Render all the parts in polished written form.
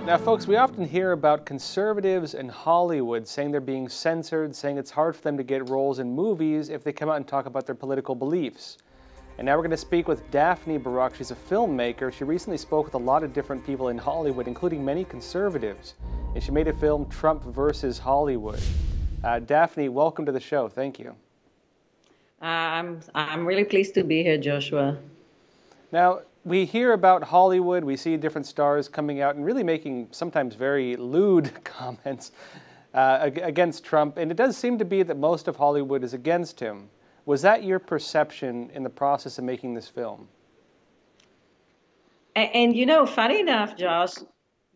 Now, folks, we often hear about conservatives in Hollywood saying they're being censored, saying it's hard for them to get roles in movies if they come out and talk about their political beliefs. And now we're going to speak with Daphne Barak. She's a filmmaker. She recently spoke with a lot of different people in Hollywood, including many conservatives. And she made a film, Trump versus Hollywood. Daphne, welcome to the show. Thank you. I'm really pleased to be here, Joshua. Now, we hear about Hollywood, we see different stars coming out and really making sometimes very lewd comments against Trump, and it does seem to be that most of Hollywood is against him. Was that your perception in the process of making this film? And you know, funny enough, Josh,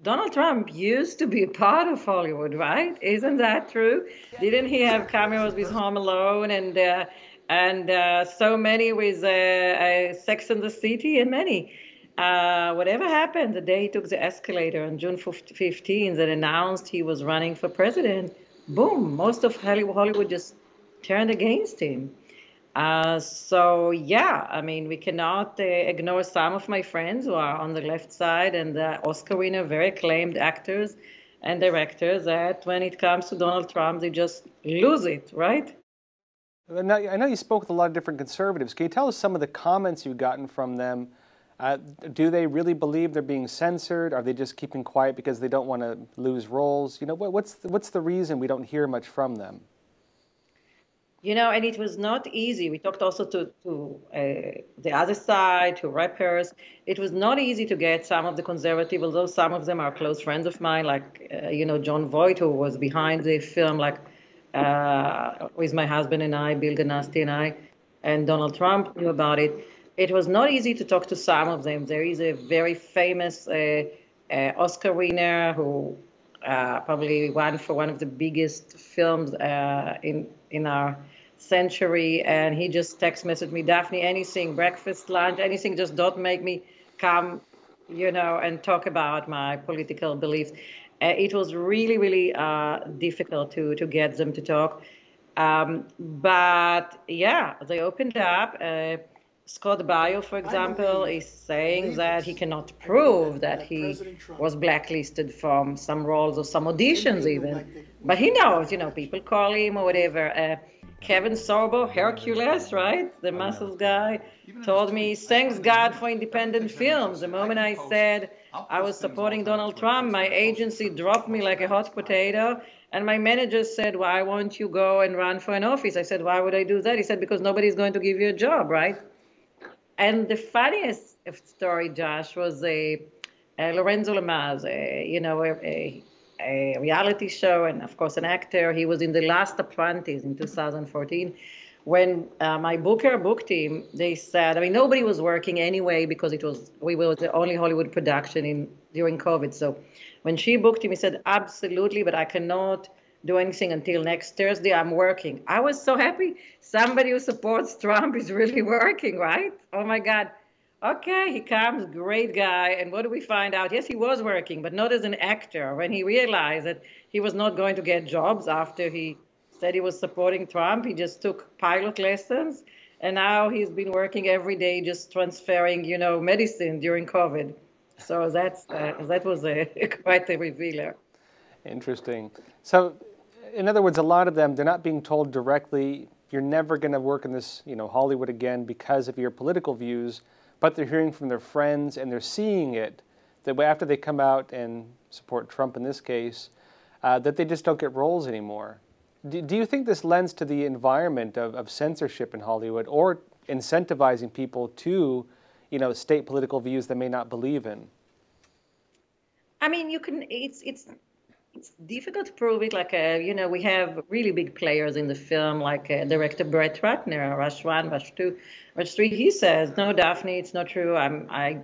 Donald Trump used to be a part of Hollywood, right? Isn't that true? Didn't he have cameos with Home Alone and so many with Sex and the City and many? Whatever happened the day he took the escalator on June 15th and announced he was running for president, boom, most of Hollywood just turned against him. So yeah, I mean, we cannot ignore some of my friends who are on the left side and Oscar winner, very acclaimed actors and directors, that when it comes to Donald Trump, they just lose it, right? Now, I know you spoke with a lot of different conservatives. Can you tell us some of the comments you've gotten from them? Do they really believe they're being censored? Are they just keeping quiet because they don't want to lose roles? You know, what's the reason we don't hear much from them? You know, and it was not easy. We talked also to the other side, to rappers. It was not easy to get some of the conservatives, although some of them are close friends of mine, like, you know, John Voight, who was behind the film, like, with my husband and I, Bill Ganasty and I, and Donald Trump knew about it. It was not easy to talk to some of them. There is a very famous Oscar winner who probably won for one of the biggest films in our century, and he just text messaged me, Daphne, anything, breakfast, lunch, anything, just don't make me come, you know, and talk about my political beliefs. It was really, really difficult to get them to talk. But yeah, they opened up. Scott Baio, for example, is saying that he cannot prove that he was blacklisted from some roles or some auditions even. But he knows, you know, people call him or whatever. Kevin Sorbo, Hercules, right? The muscles guy, told me, thanks God for independent films. The moment I said I was supporting Donald Trump, my agency dropped me like a hot potato. And my manager said, why won't you go and run for an office? I said, why would I do that? He said, because nobody's going to give you a job, right? And the funniest story, Josh, was Lorenzo Lamas, you know, a reality show and, of course, an actor. He was in The Last Apprentice in 2014. When my booker booked him, they said, I mean, nobody was working anyway because we were the only Hollywood production during COVID. So when she booked him, he said, absolutely, but I cannot do anything until next Thursday. I'm working. I was so happy. Somebody who supports Trump is really working, right? Oh, my God. Okay, he comes, great guy. And what do we find out? Yes, he was working, but not as an actor. When he realized that he was not going to get jobs after he said he was supporting Trump, he just took pilot lessons. And now he's been working every day just transferring, you know, medicine during COVID. So that was quite a revealer. Interesting. So, in other words, a lot of them, they're not being told directly, you're never going to work in this, you know, Hollywood again because of your political views, but they're hearing from their friends and they're seeing it, that after they come out and support Trump in this case, that they just don't get roles anymore. Do you think this lends to the environment of censorship in Hollywood or incentivizing people to, you know, state political views they may not believe in? I mean, it's difficult to prove it. Like, you know, we have really big players in the film, like director Brett Ratner, Rush 1, Rush 2, Rush 3. He says, no, Daphne, it's not true. I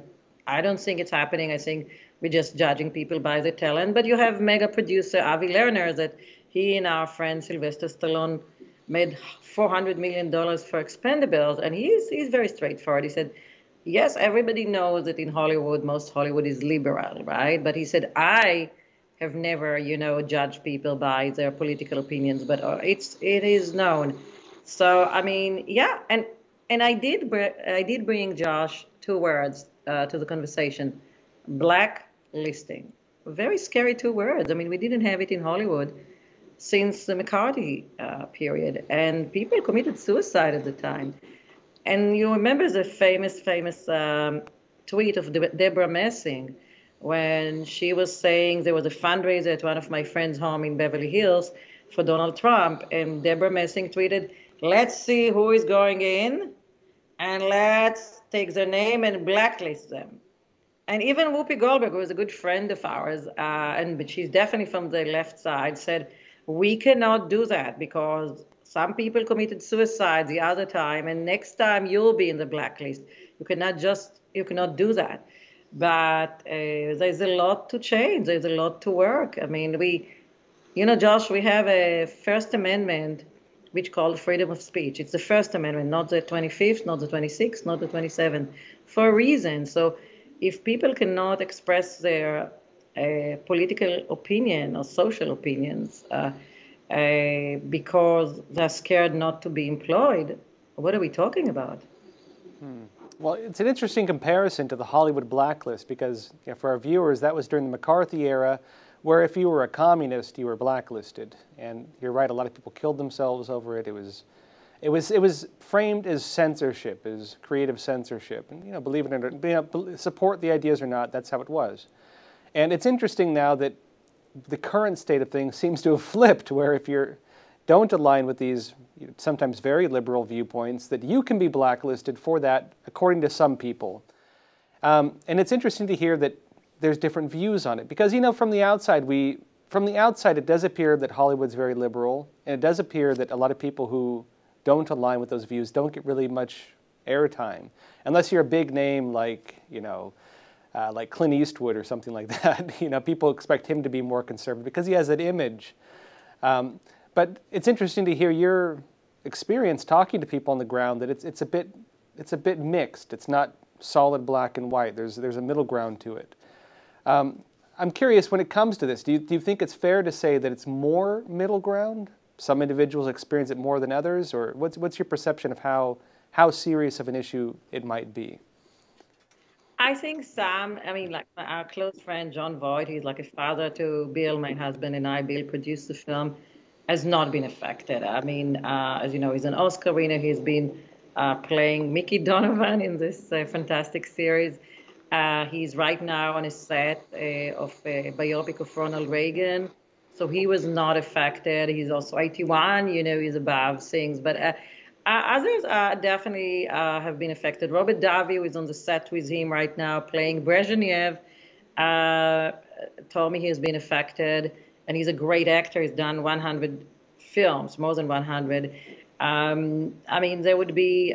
don't think it's happening. I think we're just judging people by the talent. But you have mega producer Avi Lerner, that he and our friend Sylvester Stallone made $400 million for Expendables. And he's very straightforward. He said, yes, everybody knows that in Hollywood, most Hollywood is liberal, right? But he said, I have never, you know, judged people by their political opinions, but it is known. So, I mean, yeah, and I did bring, Josh, two words to the conversation: blacklisting, very scary two words. I mean, we didn't have it in Hollywood since the McCarthy period, and people committed suicide at the time. And you remember the famous tweet of Deborah Messing when she was saying there was a fundraiser at one of my friends' home in Beverly Hills for Donald Trump, and Deborah Messing tweeted, "Let's see who is going in, and let's take their name and blacklist them." And even Whoopi Goldberg, who is a good friend of ours, but she's definitely from the left side, said, we cannot do that because some people committed suicide the other time, and next time you'll be in the blacklist. You cannot do that. But there's a lot to change. There's a lot to work. I mean, Josh, we have a First Amendment which called freedom of speech. It's the First Amendment, not the 25th, not the 26th, not the 27th, for a reason. So if people cannot express their political opinion or social opinions because they're scared not to be employed, what are we talking about? Well, it's an interesting comparison to the Hollywood blacklist because for our viewers, that was during the McCarthy era, where if you were a communist, you were blacklisted. And you're right, a lot of people killed themselves over it. It was framed as censorship, as creative censorship. And believe it or not, support the ideas or not, that's how it was. And it's interesting now that the current state of things seems to have flipped, where if you don't align with these sometimes very liberal viewpoints, that you can be blacklisted for that, according to some people. And it's interesting to hear that there's different views on it, because from the outside it does appear that Hollywood's very liberal, and it does appear that a lot of people who don't align with those views don't get really much airtime, unless you're a big name like like Clint Eastwood or something like that. People expect him to be more conservative because he has that image. But it's interesting to hear your experience talking to people on the ground that it's a bit mixed. It's not solid black and white. There's a middle ground to it. I'm curious, when it comes to this, do you think it's fair to say that it's more middle ground? Some individuals experience it more than others, or what's your perception of how serious of an issue it might be? I think like our close friend John Voight, he's like a father to Bill, my husband, and I. Bill produced the film, has not been affected. I mean, as you know, he's an Oscar winner. He's been playing Mickey Donovan in this fantastic series. He's right now on a set of a biopic of Ronald Reagan. So he was not affected. He's also 81, he's above things. But others definitely have been affected. Robert Davi, who is on the set with him right now playing Brezhnev, told me he has been affected. And he's a great actor. He's done 100 films, more than 100. I mean, there would be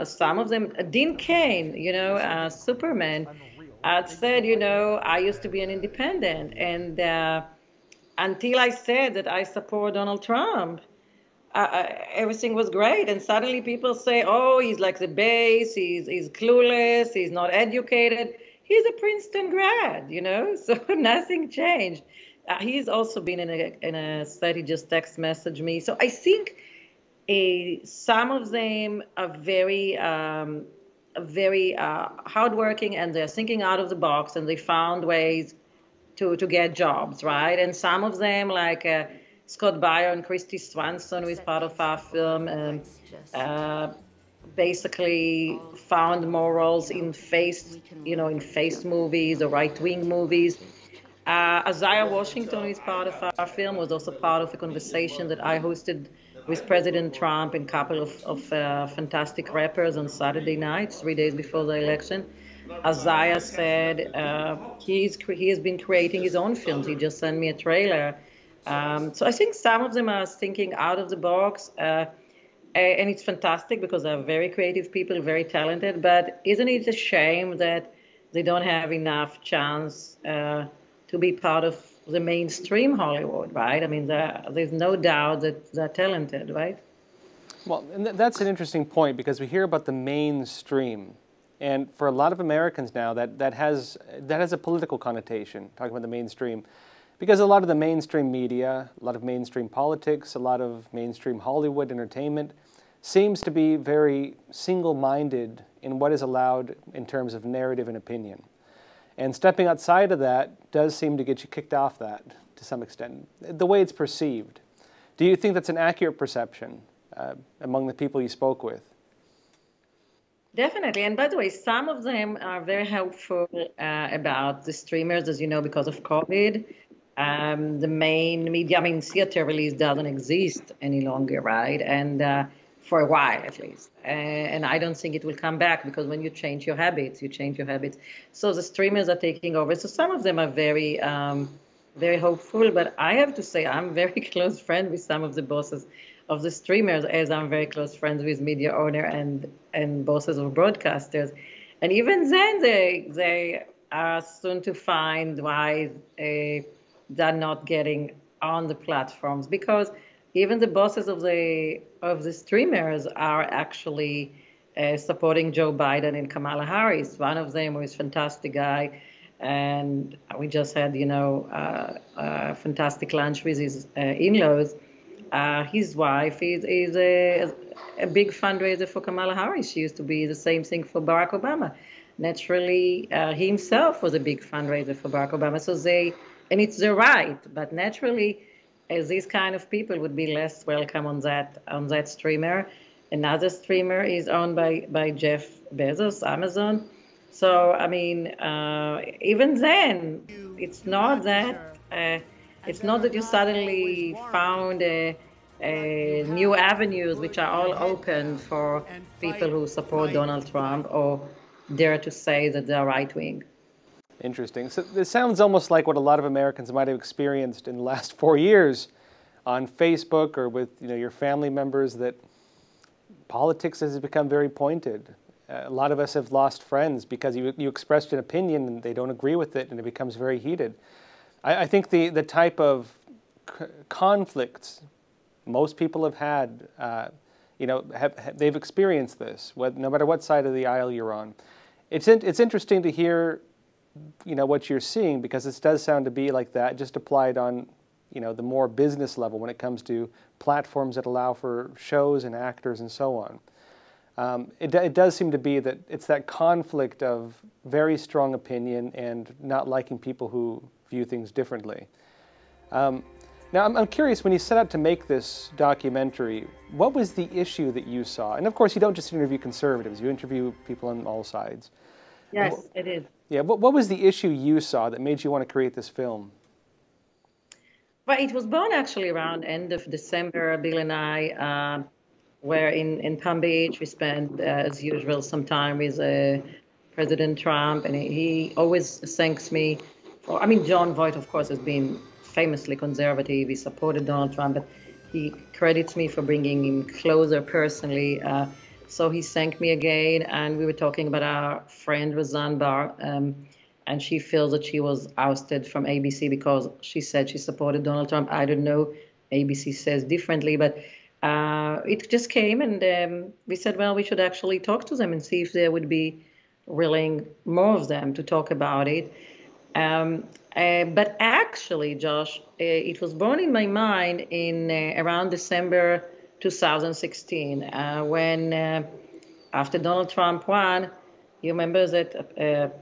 some of them. Dean Cain, Superman, said, I used to be an independent. And until I said that I support Donald Trump, everything was great. And suddenly people say, oh, he's like the base, he's clueless, he's not educated. He's a Princeton grad, so nothing changed. He's also been in a study, just text messaged me. So I think some of them are very hardworking, and they're thinking out of the box, and they found ways to get jobs, right? And some of them, like Scott Baio and Kristy Swanson, who is part of our film, basically found more roles in face movies or right-wing movies. Isaiah Washington, who is part of our film, was also part of a conversation that I hosted with President Trump and a couple of fantastic rappers on Saturday night, 3 days before the election. Isaiah said he has been creating his own films. He just sent me a trailer. So I think some of them are thinking out of the box, and it's fantastic because they're very creative people, very talented. But isn't it a shame that they don't have enough chance to be part of the mainstream Hollywood, right? I mean, there's no doubt that they're talented, right? Well, and that's an interesting point, because we hear about the mainstream, and for a lot of Americans now, that has a political connotation, talking about the mainstream, because a lot of the mainstream media, a lot of mainstream politics, a lot of mainstream Hollywood entertainment seems to be very single-minded in what is allowed in terms of narrative and opinion. And stepping outside of that does seem to get you kicked off that to some extent, the way it's perceived. Do you think that's an accurate perception among the people you spoke with? Definitely. And by the way, some of them are very helpful about the streamers, as you know, because of COVID. The main media, I mean, theater release doesn't exist any longer, right? And for a while, at least. And I don't think it will come back, because when you change your habits, you change your habits. So the streamers are taking over. So some of them are very, very hopeful. But I have to say, I'm very close friend with some of the bosses of the streamers, as I'm very close friends with media owner and bosses of broadcasters. And even then, they are soon to find why they're not getting on the platforms, because even the bosses of the streamers are actually supporting Joe Biden and Kamala Harris. One of them was a fantastic guy, and we just had, a fantastic lunch with his in-laws. His wife is a big fundraiser for Kamala Harris. She used to be the same thing for Barack Obama. Naturally, he himself was a big fundraiser for Barack Obama. So and it's their right, but naturally, as these kind of people would be less welcome on that streamer. Another streamer is owned by Jeff Bezos, Amazon. So I mean, even then, it's not that you suddenly found new avenues which are all open for people who support Donald Trump or dare to say that they're right wing. Interesting. So this sounds almost like what a lot of Americans might have experienced in the last 4 years on Facebook or with your family members, that politics has become very pointed. A lot of us have lost friends because you expressed an opinion and they don't agree with it, and it becomes very heated. I think the type of conflicts most people have had, they've experienced this, no matter what side of the aisle you're on. It's interesting to hear what you're seeing, because this does sound to be like that, just applied on, the more business level when it comes to platforms that allow for shows and actors and so on. It does seem to be that it's that conflict of very strong opinion and not liking people who view things differently. Now, I'm curious, when you set out to make this documentary, what was the issue that you saw? And of course, you don't just interview conservatives, you interview people on all sides. Yes, it is. Yeah, what was the issue you saw that made you want to create this film? Well, it was born actually around end of December. Bill and I were in Palm Beach. We spent, as usual, some time with President Trump, and he always thanks me for, John Voight, of course, has been famously conservative. He supported Donald Trump, but he credits me for bringing him closer personally. So he thanked me again, and we were talking about our friend Roseanne Barr, and she feels that she was ousted from ABC because she said she supported Donald Trump. I don't know, ABC says differently, but it just came, and we said, well, we should actually talk to them and see if they would be willing, more of them, to talk about it. But actually, Josh, it was born in my mind in around December 2016, when after Donald Trump won, you remember that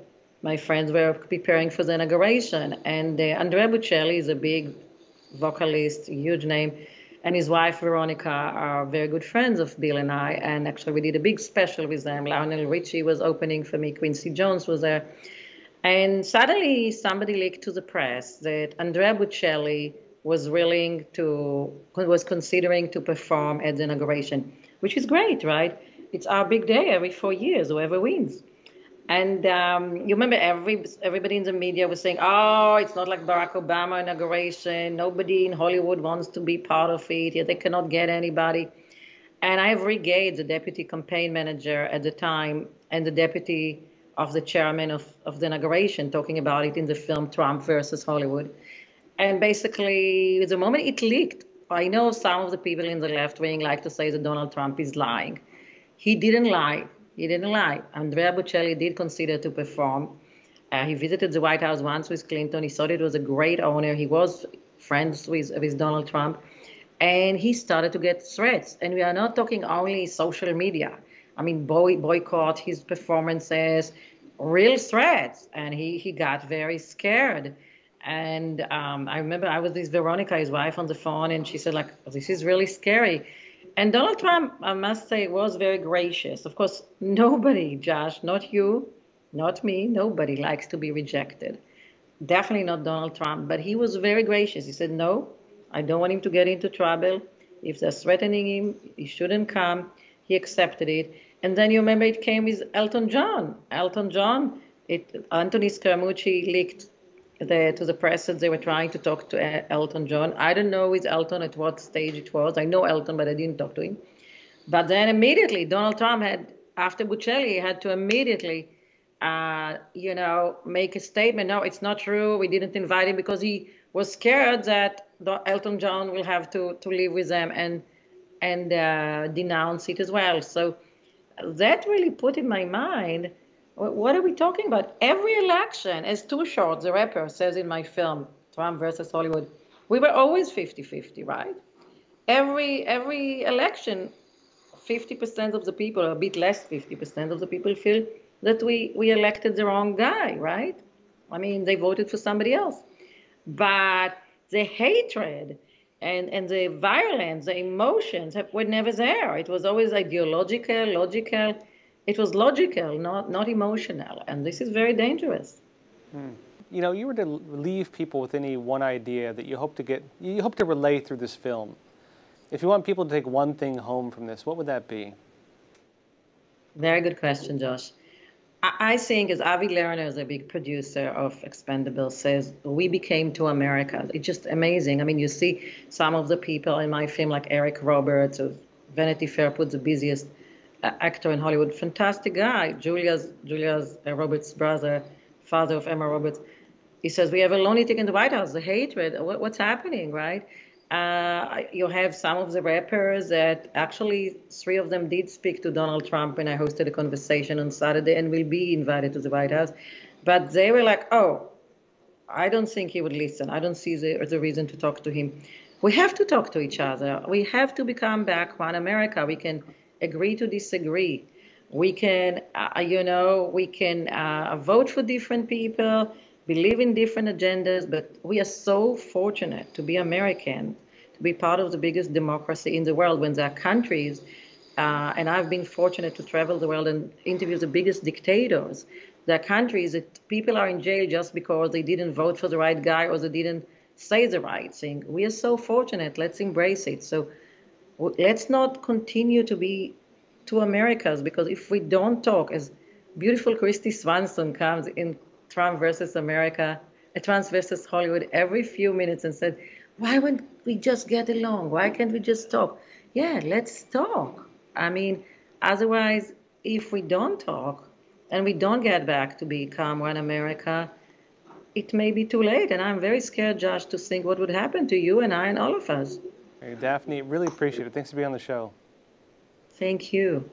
my friends were preparing for the inauguration, and Andrea Bocelli is a big vocalist, huge name, and his wife Veronica are very good friends of Bill and I, and actually we did a big special with them. Lionel Richie was opening for me, Quincy Jones was there, and suddenly somebody leaked to the press that Andrea Bocelli was considering to perform at the inauguration, which is great, right? It's our big day every 4 years, whoever wins. And you remember everybody in the media was saying, oh, it's not like Barack Obama inauguration. Nobody in Hollywood wants to be part of it. Yeah, they cannot get anybody. And I have Gage, the deputy campaign manager at the time, and the deputy of the chairman of the inauguration, talking about it in the film Trump versus Hollywood. And basically, the moment it leaked, I know some of the people in the left wing like to say that Donald Trump is lying. He didn't lie. He didn't lie. Andrea Bocelli did consider to perform. He visited the White House once with Clinton. He thought it was a great honor. He was friends with Donald Trump. And he started to get threats. And we are not talking only social media. Boycott his performances, real threats, and he got very scared. And I remember I was with Veronica, his wife, on the phone, and she said, like, this is really scary. And Donald Trump, I must say, was very gracious. Of course, nobody, Josh, not you, not me, nobody likes to be rejected. Definitely not Donald Trump, but he was very gracious. He said, no, I don't want him to get into trouble. If they're threatening him, he shouldn't come. He accepted it. And then you remember it came with Elton John. Elton John, Anthony Scaramucci leaked to the press that they were trying to talk to Elton John. I don't know with Elton at what stage it was. I know Elton, but I didn't talk to him. But then immediately, Donald Trump had, after Buccelli, had to immediately, make a statement. No, it's not true. We didn't invite him because he was scared that Elton John will have to live with them and denounce it as well. So that really put in my mind, what are we talking about? Every election, as Too Short, the rapper, says in my film, Trump versus Hollywood, we were always 50-50, right? Every election, 50% of the people, or a bit less 50% of the people feel that we elected the wrong guy, right? I mean, they voted for somebody else. But the hatred and the violence, the emotions were never there. It was always ideological, logical. It was logical, not emotional. And this is very dangerous. You know, you were to leave people with any one idea that you hope to relay through this film. If you want people to take one thing home from this, what would that be? Very good question, Josh. I think, as Avi Lerner, the big producer of Expendables, says, we became two Americas. It's just amazing. I mean, you see some of the people in my film, like Eric Roberts of Vanity Fair, put the busiest actor in Hollywood. Fantastic guy. Julia's Roberts' brother, father of Emma Roberts. He says, we have a lunatic in the White House, the hatred. What's happening, right? You have some of the rappers that actually 3 of them did speak to Donald Trump when I hosted a conversation on Saturday and will be invited to the White House. But they were like, oh, I don't think he would listen. I don't see the reason to talk to him. We have to talk to each other. We have to become back one America. We can agree to disagree. We can, vote for different people, believe in different agendas, but we are so fortunate to be American, to be part of the biggest democracy in the world when there are countries, and I've been fortunate to travel the world and interview the biggest dictators. There are countries that people are in jail just because they didn't vote for the right guy or they didn't say the right thing. We are so fortunate. Let's embrace it. So let's not continue to be two Americas, because if we don't talk, as beautiful Kristy Swanson comes in Trump versus America, Trump versus Hollywood every few minutes and said, why won't we just get along? Why can't we just talk? Yeah, let's talk. I mean, otherwise, if we don't talk and we don't get back to become one America, it may be too late. And I'm very scared, Josh, to think what would happen to you and I and all of us. Hey, Daphne, really appreciate it. Thanks for being on the show. Thank you.